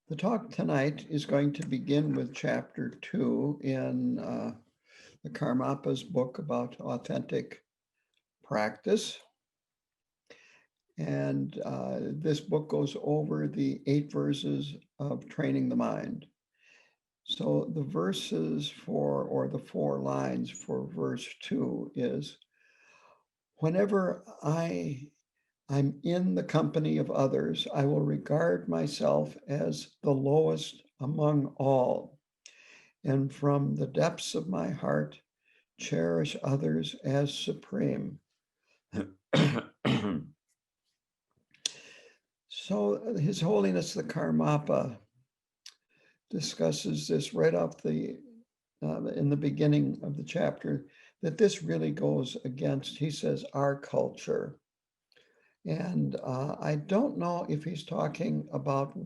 The talk tonight is going to begin with chapter 2 in the Karmapa's book about authentic practice. And this book goes over the 8 verses of training the mind. So the verses or the 4 lines for verse 2 is, whenever I'm in the company of others, I will regard myself as the lowest among all, and from the depths of my heart, cherish others as supreme. So His Holiness the Karmapa discusses this right off in the beginning of the chapter, that this really goes against, he says, our culture. And I don't know if he's talking about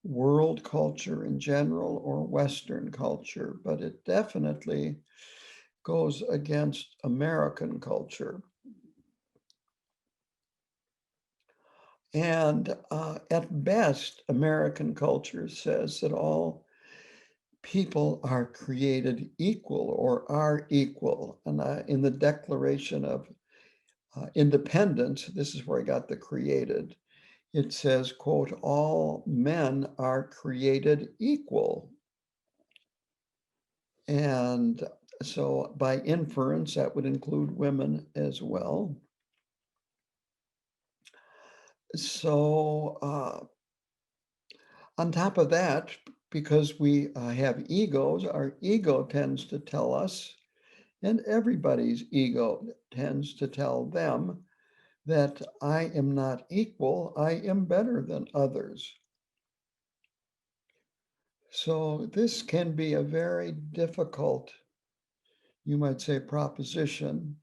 world culture in general or Western culture, but it definitely goes against American culture. And at best, American culture says that all people are created equal or are equal. And in the Declaration of Independence, this is where I got the created, it says, quote, all men are created equal. And so by inference, that would include women as well. So on top of that, because we have egos, our ego tends to tell us, and everybody's ego tends to tell them, that I am not equal, I am better than others. So this can be a very difficult, you might say, proposition,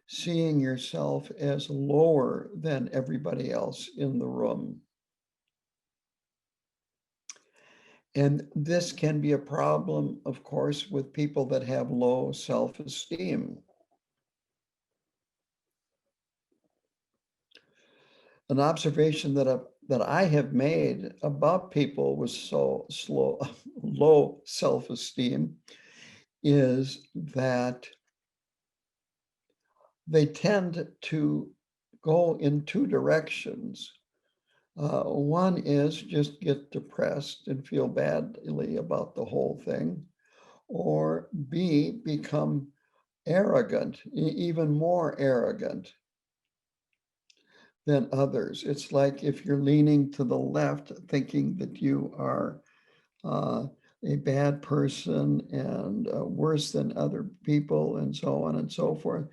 seeing yourself as lower than everybody else in the room. And this can be a problem, of course, with people that have low self-esteem. An observation that I have made about people with low self-esteem is that they tend to go in 2 directions. One is just get depressed and feel badly about the whole thing, or B, become arrogant, even more arrogant than others. It's like if you're leaning to the left, thinking that you are a bad person and worse than other people and so on and so forth,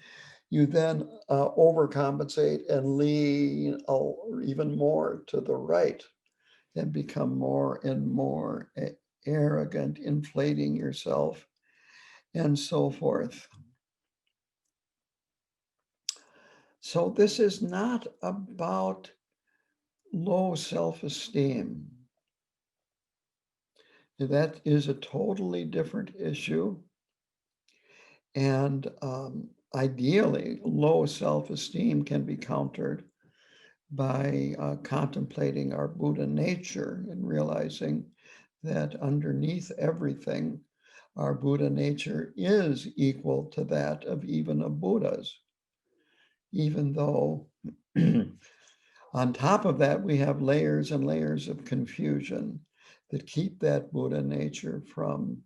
you then overcompensate and lean even more to the right and become more and more arrogant, inflating yourself, and so forth. So this is not about low self-esteem. That is a totally different issue. And ideally, low self-esteem can be countered by contemplating our Buddha nature and realizing that underneath everything, our Buddha nature is equal to that of even a Buddha's, even though on top of that, we have layers and layers of confusion that keep that Buddha nature from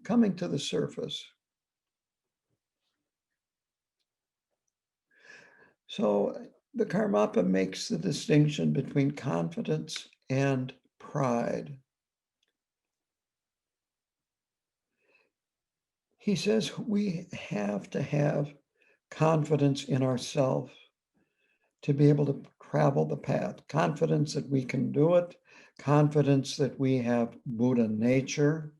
coming to the surface. So the Karmapa makes the distinction between confidence and pride. He says we have to have confidence in ourselves to be able to travel the path, confidence that we can do it, confidence that we have Buddha nature.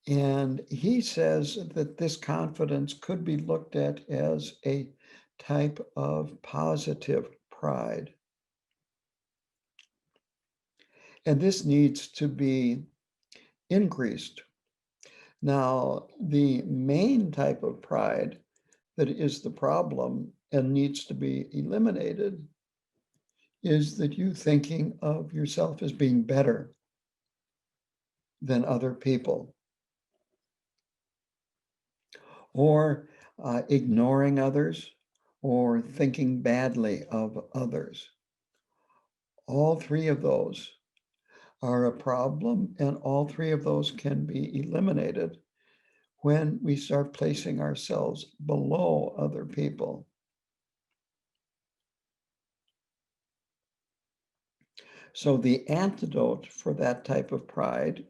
And he says that this confidence could be looked at as a type of positive pride. And this needs to be increased. Now, the main type of pride that is the problem and needs to be eliminated is that you thinking of yourself as being better than other people, or ignoring others, or thinking badly of others. All three of those are a problem, and all three of those can be eliminated when we start placing ourselves below other people. So the antidote for that type of pride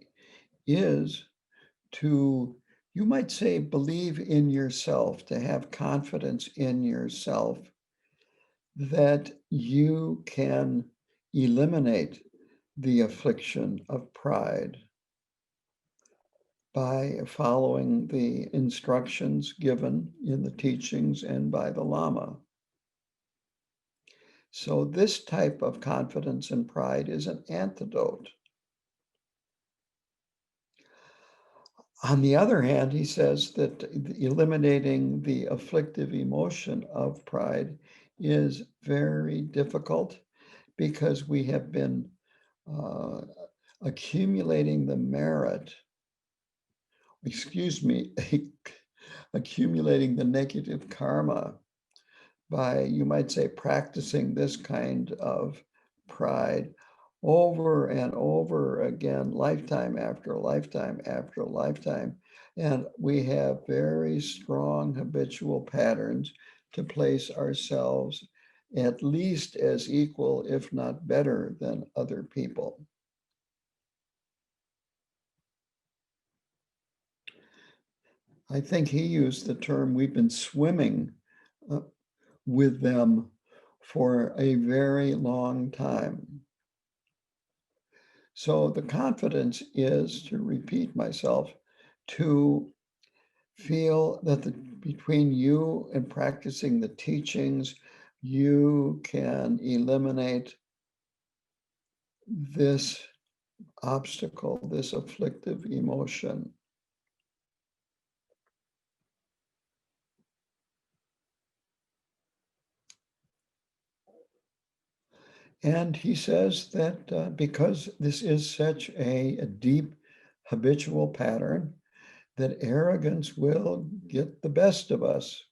is to, you might say, believe in yourself, to have confidence in yourself that you can eliminate the affliction of pride by following the instructions given in the teachings and by the Lama. So this type of confidence and pride is an antidote. On the other hand, he says that eliminating the afflictive emotion of pride is very difficult because we have been accumulating the merit, accumulating the negative karma by, you might say, practicing this kind of pride over and over again, lifetime after lifetime after lifetime. And we have very strong habitual patterns to place ourselves at least as equal, if not better, than other people. I think he used the term, we've been swimming with them for a very long time. So the confidence is, to repeat myself, to feel that between you and practicing the teachings, you can eliminate this obstacle, this afflictive emotion. And he says that because this is such a deep habitual pattern, that arrogance will get the best of us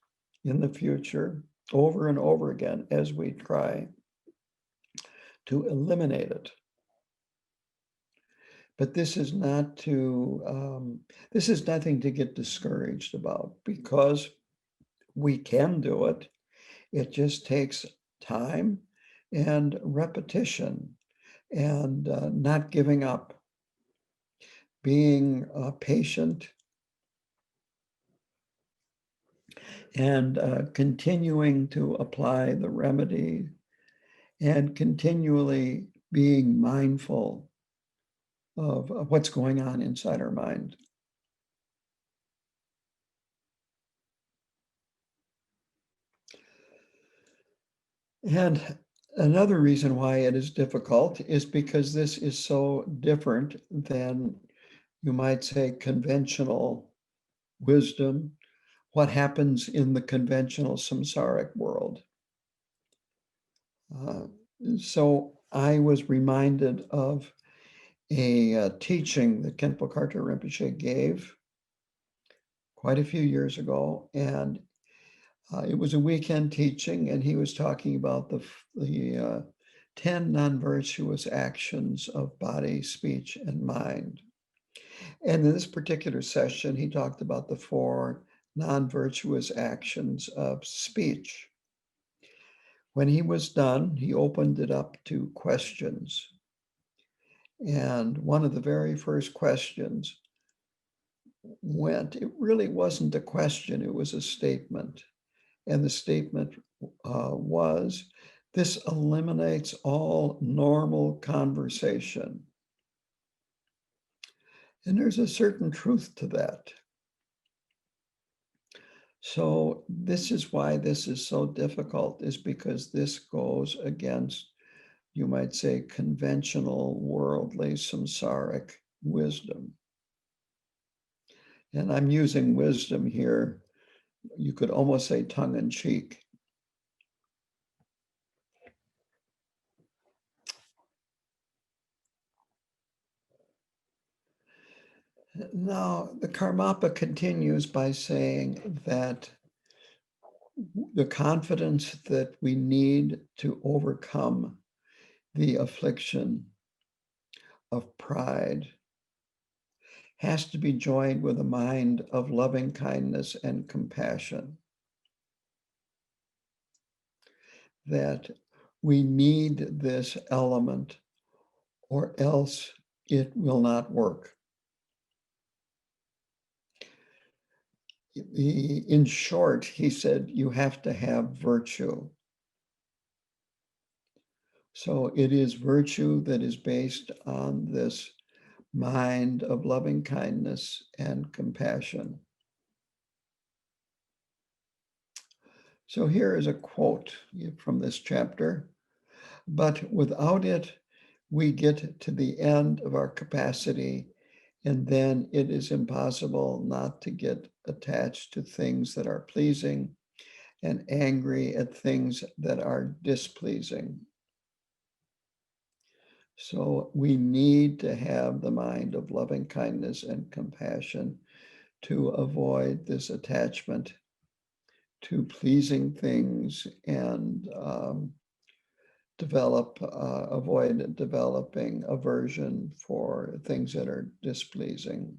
in the future over and over again as we try to eliminate it. But this is not to, this is nothing to get discouraged about, because we can do it. It just takes time and repetition and not giving up, being patient, and continuing to apply the remedy, and continually being mindful of what's going on inside our mind. And another reason why it is difficult is because this is so different than, you might say, conventional wisdom, what happens in the conventional samsaric world. So I was reminded of a teaching that Khenpo Karthar Rinpoche gave quite a few years ago, and it was a weekend teaching, and he was talking about the 10 non-virtuous actions of body, speech, and mind. And in this particular session, he talked about the 4 non-virtuous actions of speech. When he was done, he opened it up to questions. And one of the very first questions it really wasn't a question, it was a statement. And the statement was, this eliminates all normal conversation. And there's a certain truth to that. So this is why this is so difficult, is because this goes against, you might say, conventional, worldly, samsaric wisdom. And I'm using wisdom here you could almost say tongue in cheek. Now, the Karmapa continues by saying that the confidence that we need to overcome the affliction of pride has to be joined with a mind of loving kindness and compassion. That we need this element or else it will not work. In short, he said, you have to have virtue. So it is virtue that is based on this mind of loving kindness and compassion. So here is a quote from this chapter. But without it, we get to the end of our capacity, and then it is impossible not to get attached to things that are pleasing and angry at things that are displeasing. So we need to have the mind of loving kindness and compassion to avoid this attachment to pleasing things and avoid developing aversion for things that are displeasing.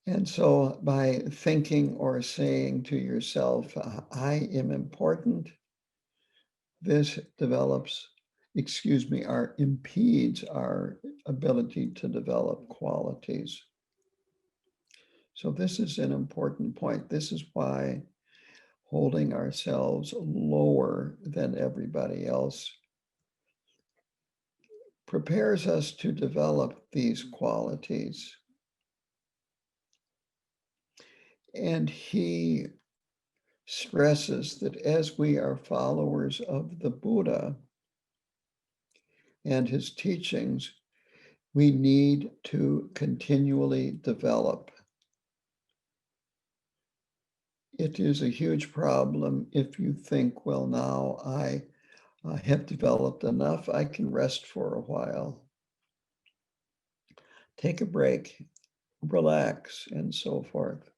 And so by thinking or saying to yourself, I am important, this impedes our ability to develop qualities. So this is an important point. This is why holding ourselves lower than everybody else prepares us to develop these qualities. And he stresses that as we are followers of the Buddha and his teachings, we need to continually develop. It is a huge problem if you think, well, now I have developed enough, I can rest for a while. Take a break, relax, and so forth.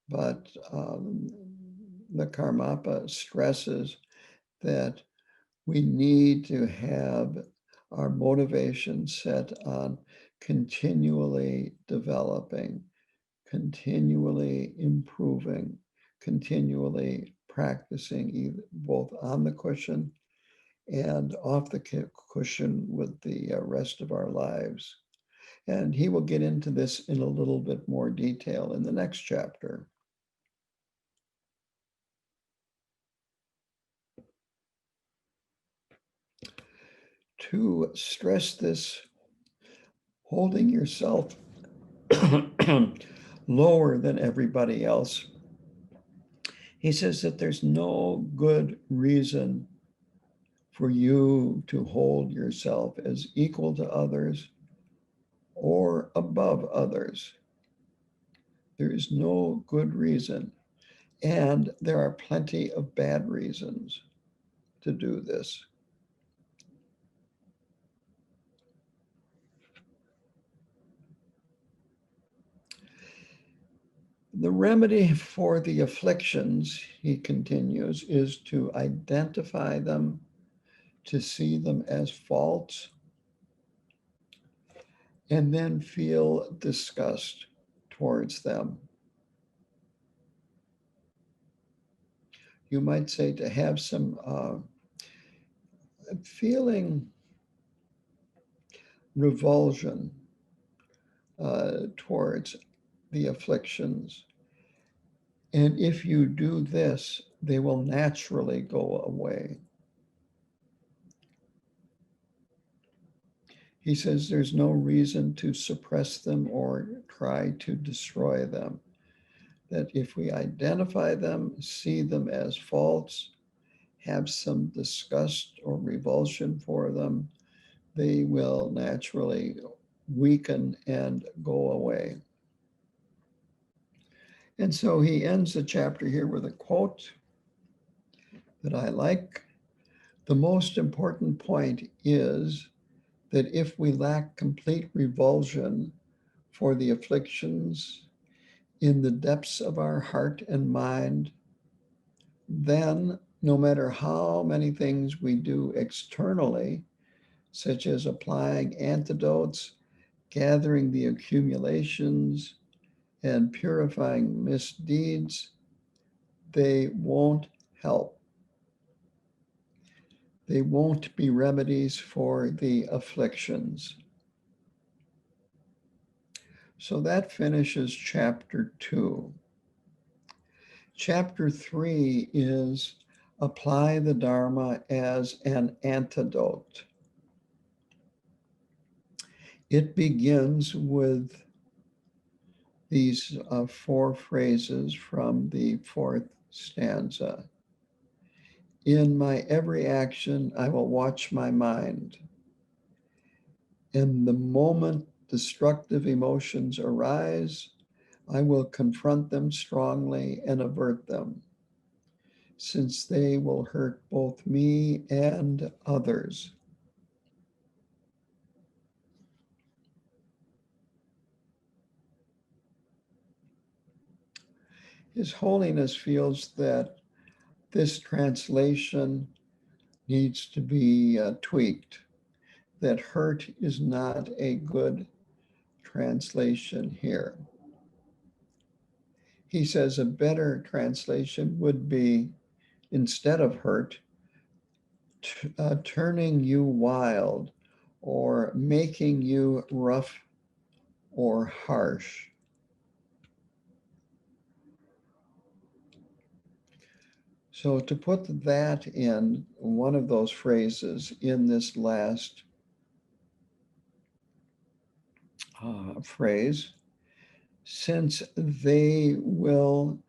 But the Karmapa stresses that we need to have our motivation set on continually developing, continually improving, continually practicing both on the cushion and off the cushion with the rest of our lives. And he will get into this in a little bit more detail in the next chapter. To stress this, holding yourself lower than everybody else, he says that there's no good reason for you to hold yourself as equal to others or above others. There is no good reason. And there are plenty of bad reasons to do this. The remedy for the afflictions, he continues, is to identify them, to see them as faults, and then feel disgust towards them. You might say to have some feeling revulsion towards the afflictions. And if you do this, they will naturally go away. He says there's no reason to suppress them or try to destroy them. That if we identify them, see them as faults, have some disgust or revulsion for them, they will naturally weaken and go away. And so he ends the chapter here with a quote that I like. The most important point is that if we lack complete revulsion for the afflictions in the depths of our heart and mind, then no matter how many things we do externally, such as applying antidotes, gathering the accumulations, and purifying misdeeds, they won't help. They won't be remedies for the afflictions. So that finishes chapter 2. Chapter 3 is Apply the Dharma as an Antidote. It begins with these 4 phrases from the 4th stanza. In my every action, I will watch my mind. In the moment destructive emotions arise, I will confront them strongly and avert them, since they will hurt both me and others. His Holiness feels that this translation needs to be tweaked, that hurt is not a good translation here. He says a better translation would be, instead of hurt, turning you wild or making you rough or harsh. So to put that in one of those phrases in this last phrase, since they will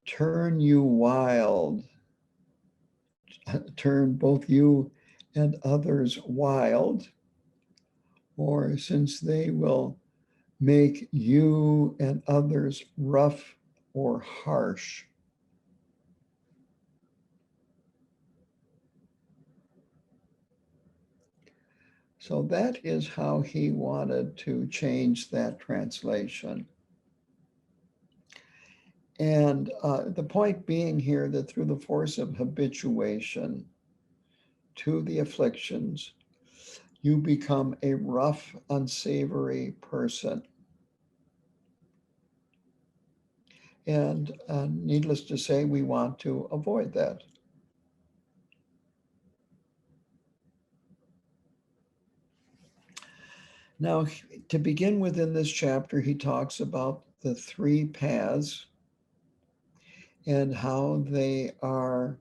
turn you wild, turn both you and others wild, or since they will make you and others rough or harsh. So that is how he wanted to change that translation. And the point being here that through the force of habituation to the afflictions, you become a rough, unsavory person. And needless to say, we want to avoid that. Now, to begin with in this chapter, he talks about the 3 paths and how they are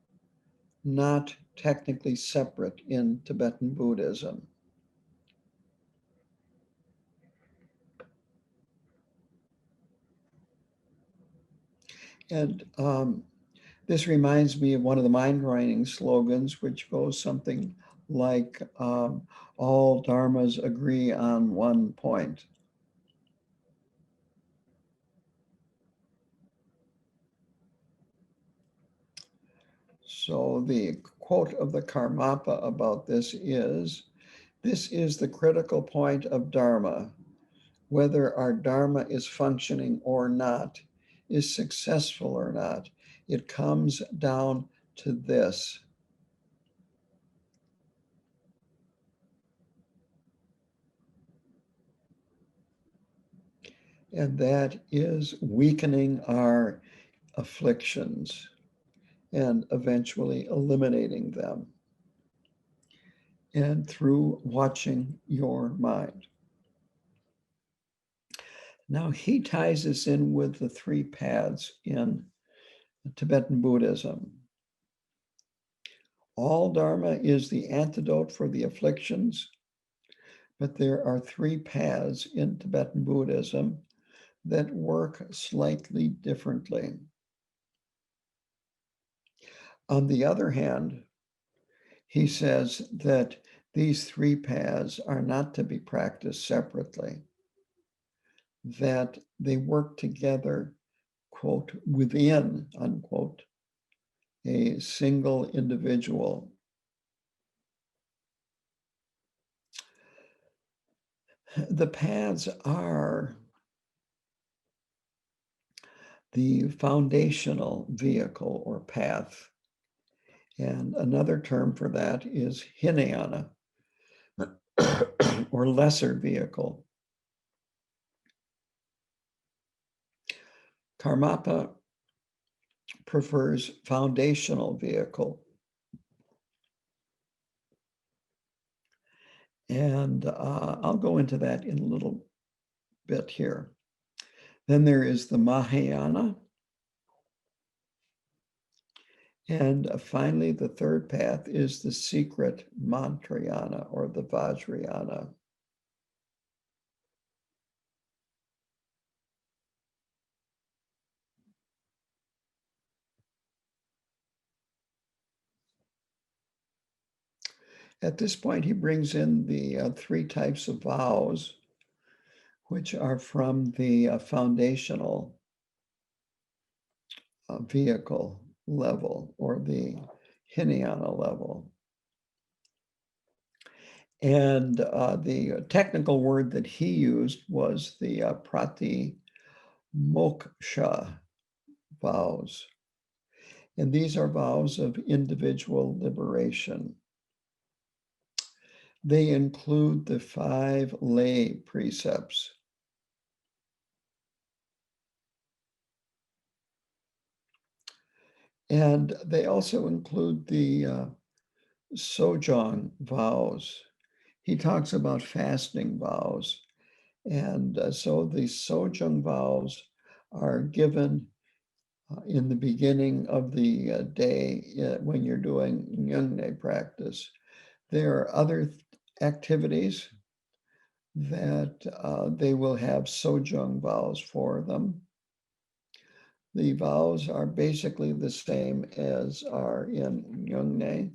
not technically separate in Tibetan Buddhism. And this reminds me of one of the mind writing slogans, which goes something like, all dharmas agree on one point. So the quote of the Karmapa about this is the critical point of Dharma. Whether our Dharma is functioning or not, is successful or not, it comes down to this. And that is weakening our afflictions and eventually eliminating them. And through watching your mind. Now he ties this in with the 3 paths in Tibetan Buddhism. All Dharma is the antidote for the afflictions, but there are 3 paths in Tibetan Buddhism that work slightly differently. On the other hand, he says that these three paths are not to be practiced separately, that they work together, quote, within, unquote, a single individual. The paths are the foundational vehicle or path. And another term for that is Hinayana, or lesser vehicle. Karmapa prefers foundational vehicle. And I'll go into that in a little bit here. Then there is the Mahayana. And finally, the third path is the secret Mantrayana or the Vajrayana. At this point, he brings in the three types of vows, which are from the foundational vehicle level or the Hinayana level. And the technical word that he used was the Pratimoksha vows. And these are vows of individual liberation. They include the 5 lay precepts. And they also include the Sojong vows. He talks about fasting vows. And so the Sojong vows are given in the beginning of the day when you're doing Nyungne practice. There are other activities that they will have Sojong vows for them. The vows are basically the same as are in Nyungne.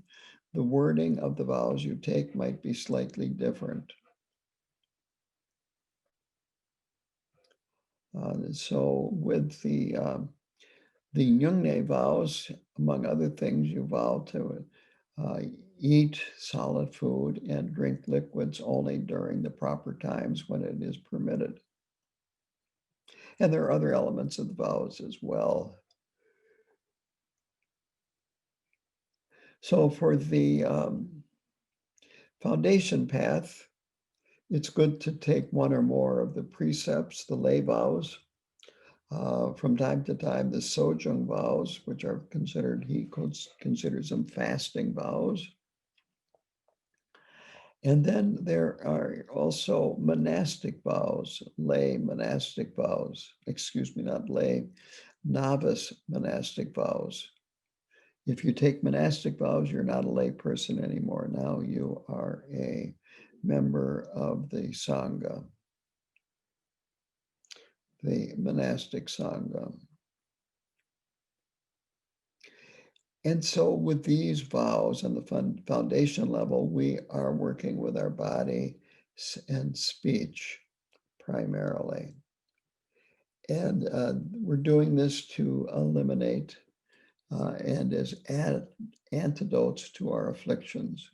The wording of the vows you take might be slightly different. So with the Nyungne vows, among other things, you vow to eat solid food and drink liquids only during the proper times when it is permitted. And there are other elements of the vows as well. So for the foundation path, it's good to take one or more of the precepts, the lay vows. From time to time, the Sojong vows, which are considered, he considers them fasting vows. And then there are also monastic vows, lay monastic vows, excuse me, not lay, novice monastic vows. If you take monastic vows, you're not a lay person anymore. Now you are a member of the Sangha, the monastic Sangha. And so with these vows on the foundation level, we are working with our body and speech primarily. And we're doing this to eliminate and as antidotes to our afflictions.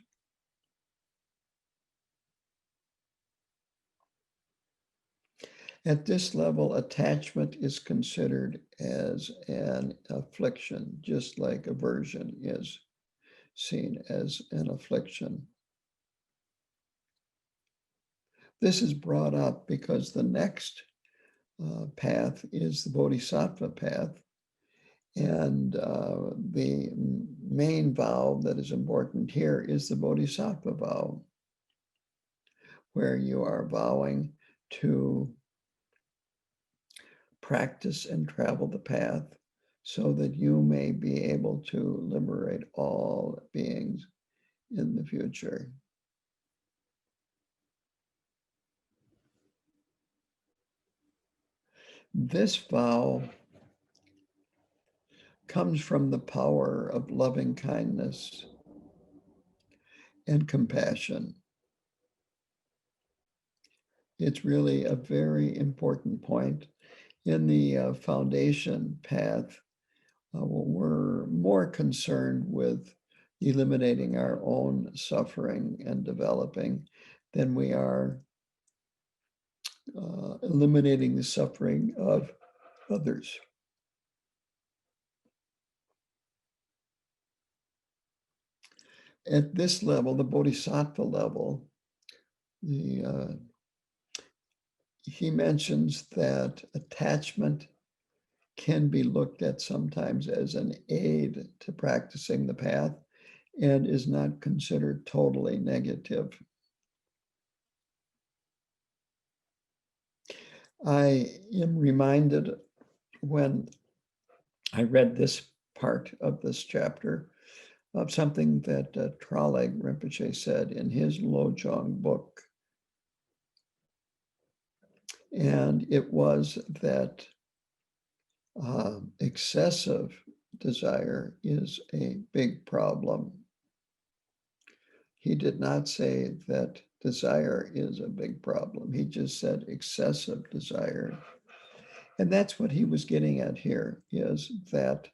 At this level, attachment is considered as an affliction, just like aversion is seen as an affliction. This is brought up because the next path is the Bodhisattva path. And the main vow that is important here is the Bodhisattva vow, where you are vowing to practice and travel the path so that you may be able to liberate all beings in the future. This vow comes from the power of loving kindness and compassion. It's really a very important point. In the foundation path, we're more concerned with eliminating our own suffering and developing than we are eliminating the suffering of others. At this level, the bodhisattva level, he mentions that attachment can be looked at sometimes as an aid to practicing the path and is not considered totally negative. I am reminded when I read this part of this chapter of something that Traleg Rinpoche said in his Lojong book. And it was that excessive desire is a big problem. He did not say that desire is a big problem. He just said excessive desire. And that's what he was getting at here, is that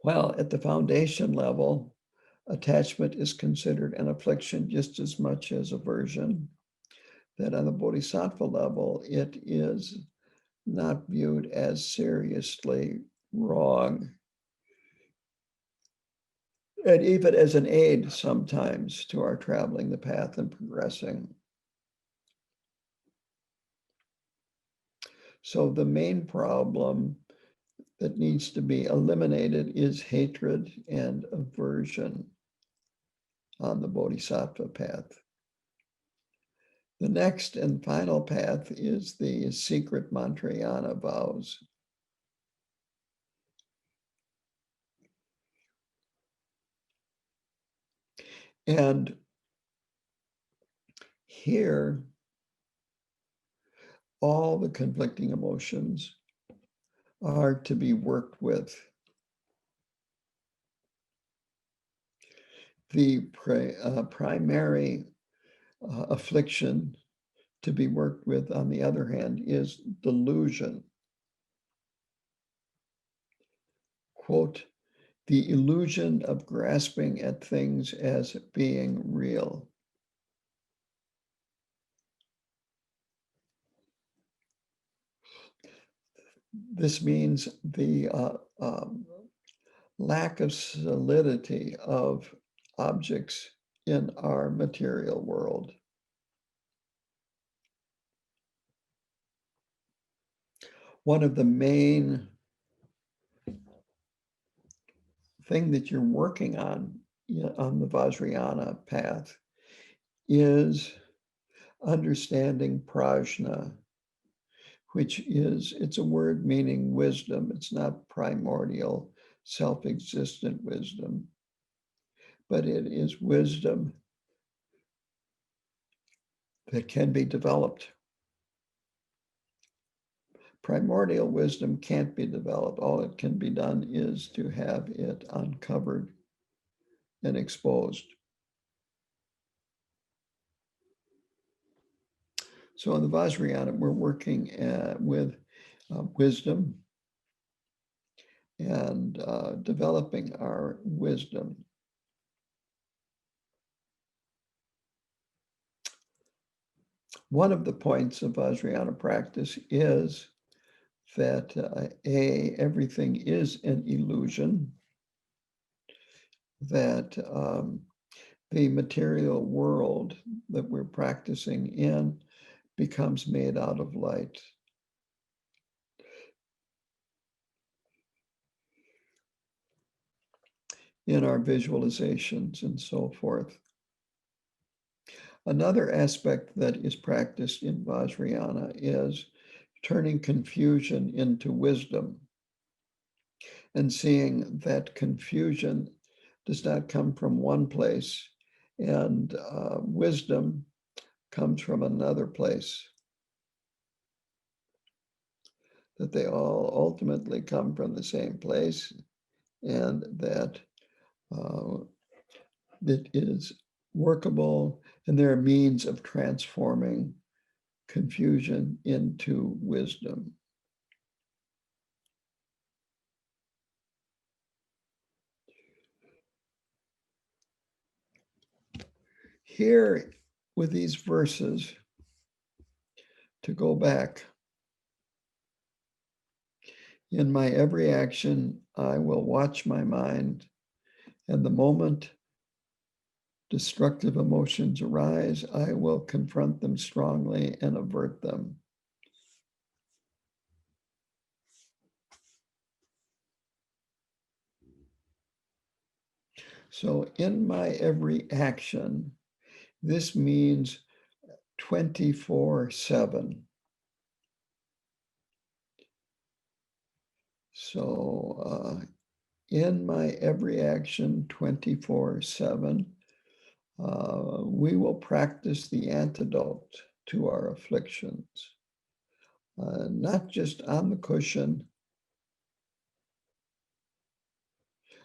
while at the foundation level, attachment is considered an affliction just as much as aversion, that on the bodhisattva level, it is not viewed as seriously wrong, and even as an aid sometimes to our traveling the path and progressing. So the main problem that needs to be eliminated is hatred and aversion on the bodhisattva path. The next and final path is the secret mantrayana vows. And here, all the conflicting emotions are to be worked with. The primary affliction to be worked with, on the other hand, is delusion. Quote, the illusion of grasping at things as being real. This means the lack of solidity of objects in our material world. One of the main thing that you're working on the Vajrayana path is understanding prajna, which is, it's a word meaning wisdom. It's not primordial, self-existent wisdom, but it is wisdom that can be developed. Primordial wisdom can't be developed. All it can be done is to have it uncovered and exposed. So in the Vajrayana, we're working with wisdom and developing our wisdom. One of the points of Vajrayana practice is that everything is an illusion, that the material world that we're practicing in becomes made out of light. In our visualizations and so forth. Another aspect that is practiced in Vajrayana is turning confusion into wisdom and seeing that confusion does not come from one place and wisdom comes from another place. that they all ultimately come from the same place, and that it is workable, and there are means of transforming confusion into wisdom. Here, with these verses, to go back, in my every action, I will watch my mind, and the moment destructive emotions arise, I will confront them strongly and avert them. So in my every action, this means 24/7. So in my every action 24/7, we will practice the antidote to our afflictions, not just on the cushion,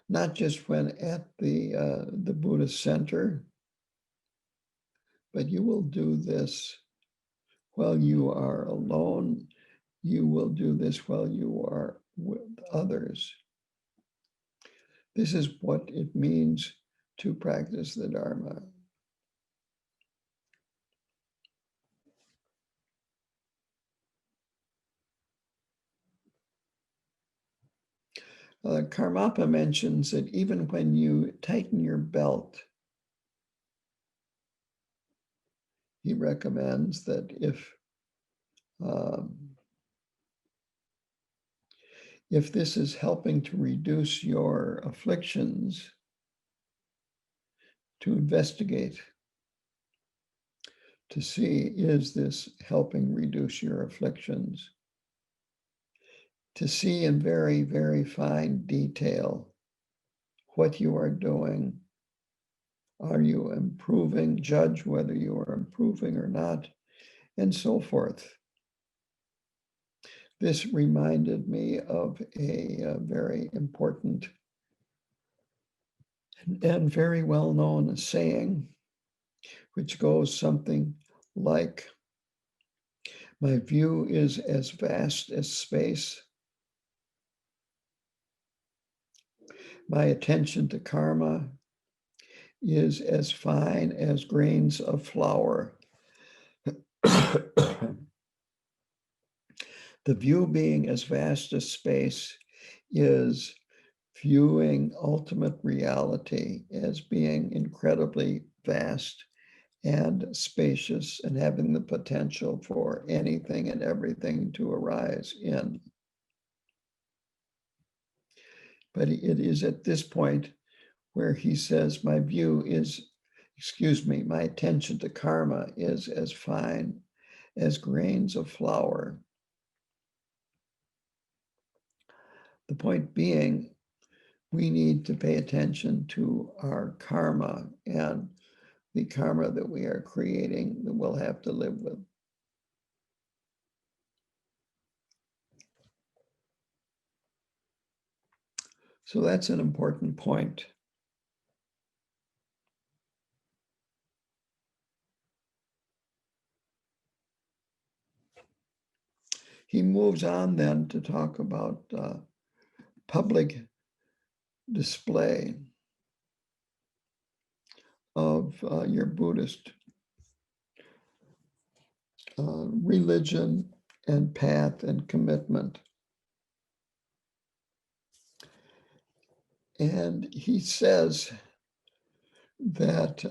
not just when at the Buddhist center, but you will do this while you are alone. You will do this while you are with others. This is what it means to practice the Dharma. Karmapa mentions that even when you tighten your belt, he recommends that if this is helping to reduce your afflictions, to investigate, to see, is this helping reduce your afflictions? To see in very, very fine detail what you are doing. Are you improving? Judge whether you are improving or not, and so forth. This reminded me of a very important and very well-known saying, which goes something like, my view is as vast as space. My attention to karma is as fine as grains of flour. The view being as vast as space is viewing ultimate reality as being incredibly vast and spacious and having the potential for anything and everything to arise in. But it is at this point where he says, my attention to karma is as fine as grains of flour. The point being, we need to pay attention to our karma and the karma that we are creating that we'll have to live with. So that's an important point. He moves on then to talk about public display of your Buddhist religion and path and commitment. And he says that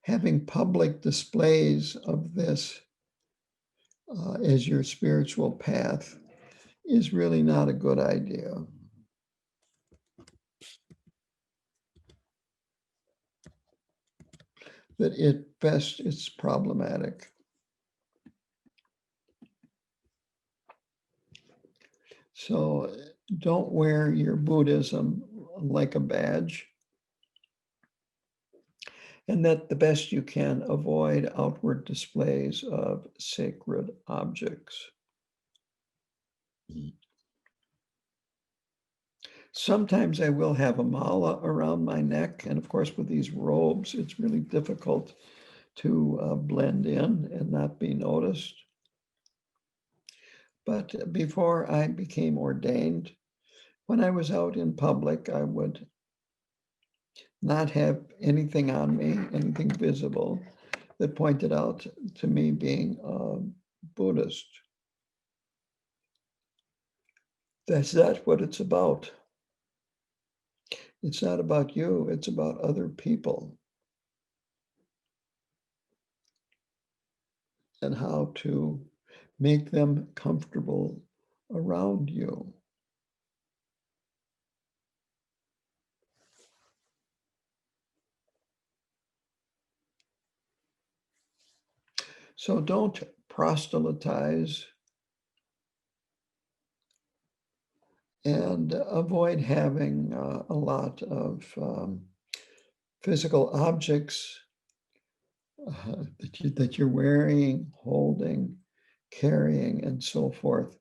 having public displays of this as your spiritual path is really not a good idea. That at best it's problematic. So don't wear your Buddhism like a badge, and that the best you can avoid outward displays of sacred objects. Sometimes I will have a mala around my neck. And of course, with these robes, it's really difficult to blend in and not be noticed. But before I became ordained, when I was out in public, I would not have anything on me, anything visible that pointed out to me being a Buddhist. That's not what it's about. It's not about you, it's about other people and how to make them comfortable around you. So don't proselytize and avoid having a lot of physical objects that you're wearing, holding, carrying, and so forth,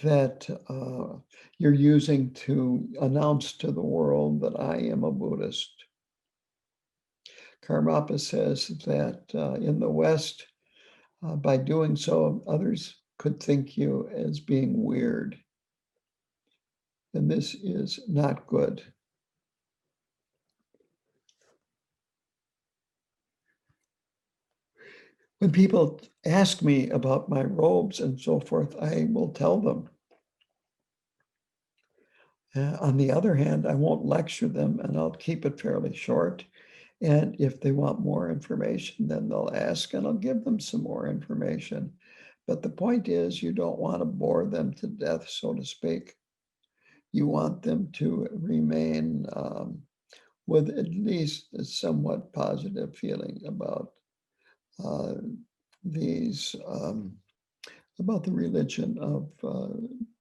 that you're using to announce to the world that I am a Buddhist. Karmapa says that in the West, by doing so, others could think you as being weird. And this is not good. When people ask me about my robes and so forth, I will tell them. On the other hand, I won't lecture them, and I'll keep it fairly short. And if they want more information, then they'll ask, and I'll give them some more information. But the point is, you don't want to bore them to death, so to speak. You want them to remain with at least a somewhat positive feeling about about the religion of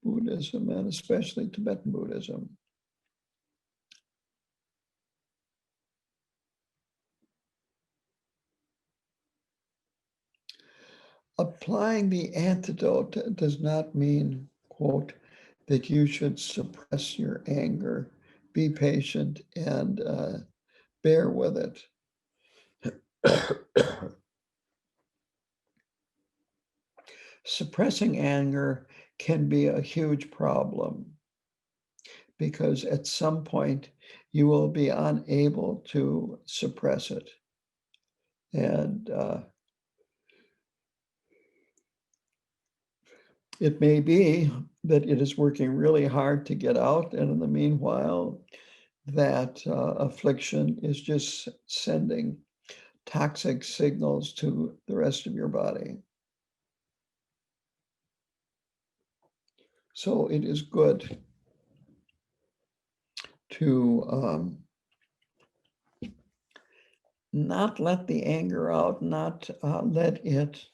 Buddhism, and especially Tibetan Buddhism. Applying the antidote does not mean, quote, that you should suppress your anger, be patient, and bear with it. Suppressing anger can be a huge problem because at some point you will be unable to suppress it. And it may be that it is working really hard to get out, and in the meanwhile, that affliction is just sending toxic signals to the rest of your body. So it is good to not let the anger out, not let it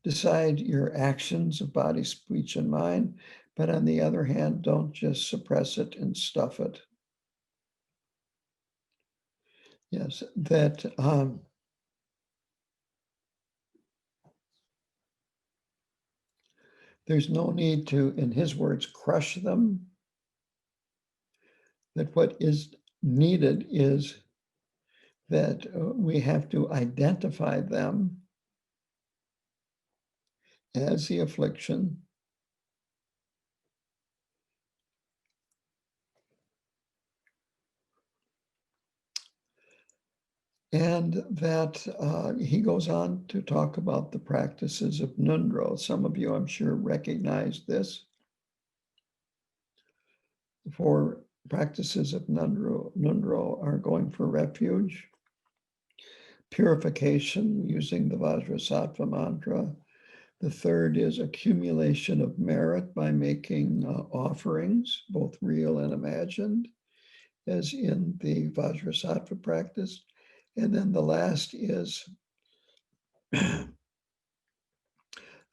decide your actions of body, speech, and mind. But on the other hand, don't just suppress it and stuff it. Yes, that there's no need to, in his words, crush them. That what is needed is that we have to identify them as the affliction, and that he goes on to talk about the practices of Nundro. Some of you, I'm sure, recognize this. The 4 practices of Nundro are going for refuge, purification using the Vajrasattva mantra. The 3rd is accumulation of merit by making offerings, both real and imagined, as in the Vajrasattva practice. And then the last is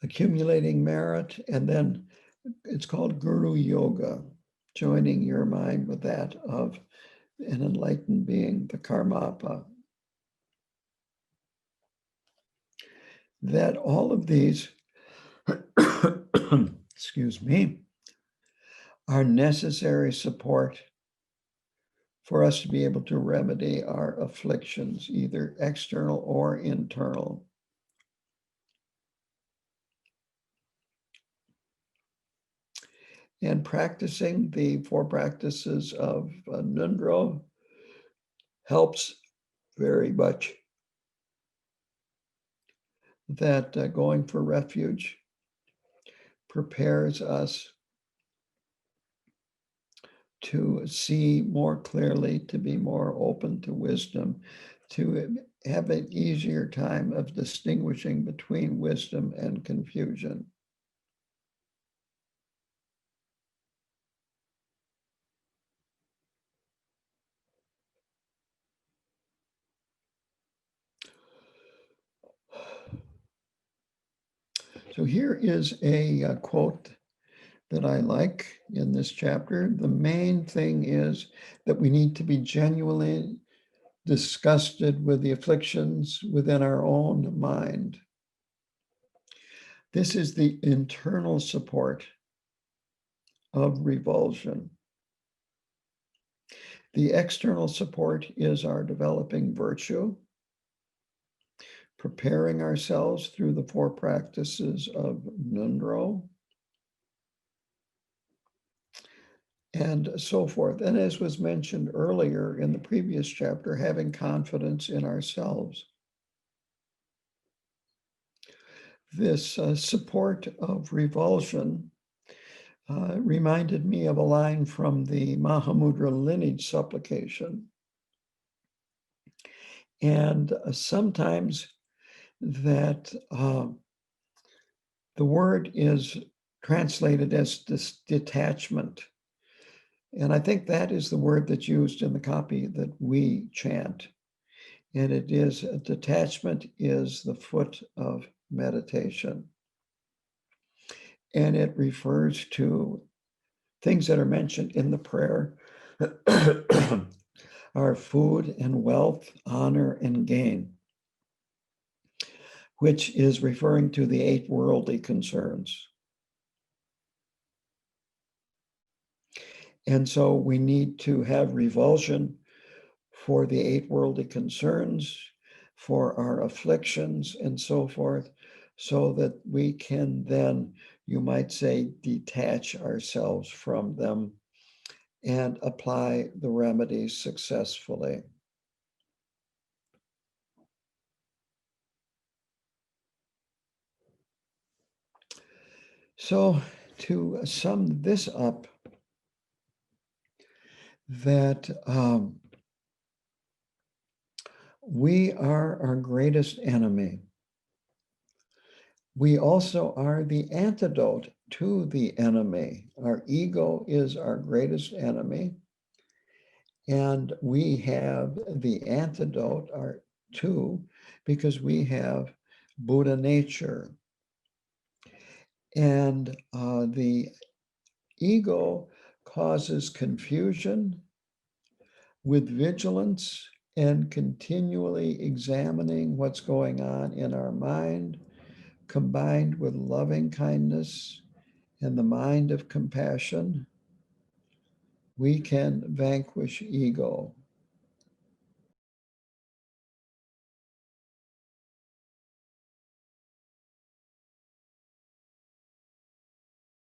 accumulating merit, and then it's called Guru Yoga, joining your mind with that of an enlightened being, the Karmapa. That all of these excuse me, are necessary support for us to be able to remedy our afflictions, either external or internal. And practicing the 4 practices of Nundro helps very much. That going for refuge prepares us to see more clearly, to be more open to wisdom, to have an easier time of distinguishing between wisdom and confusion. So here is a quote that I like in this chapter. The main thing is that we need to be genuinely disgusted with the afflictions within our own mind. This is the internal support of revulsion. The external support is our developing virtue, preparing ourselves through the 4 practices of Nundro, and so forth. And as was mentioned earlier in the previous chapter, having confidence in ourselves. This support of revulsion reminded me of a line from the Mahamudra lineage supplication. And sometimes that the word is translated as detachment. And I think that is the word that's used in the copy that we chant. And it is, detachment is the foot of meditation. And it refers to things that are mentioned in the prayer are food and wealth, honor and gain, which is referring to the 8 worldly concerns. And so we need to have revulsion for the 8 worldly concerns, for our afflictions and so forth, so that we can then, you might say, detach ourselves from them and apply the remedies successfully. So to sum this up, that we are our greatest enemy. We also are the antidote to the enemy. Our ego is our greatest enemy. And we have the antidote too, because we have Buddha nature. And the ego causes confusion. With vigilance and continually examining what's going on in our mind, combined with loving kindness and the mind of compassion, we can vanquish ego.